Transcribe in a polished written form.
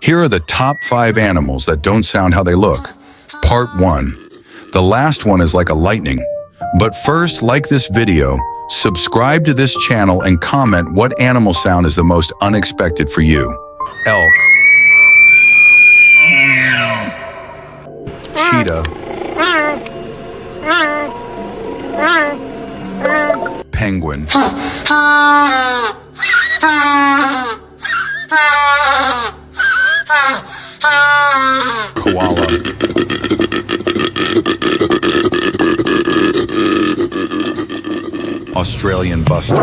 Here are the top 5 animals that don't sound how they look. Part 1. The last one is like a lightning. But first, like this video, subscribe to this channel and comment what animal sound is the most unexpected for you. Elk, cheetah, penguin, koala, Australian buster,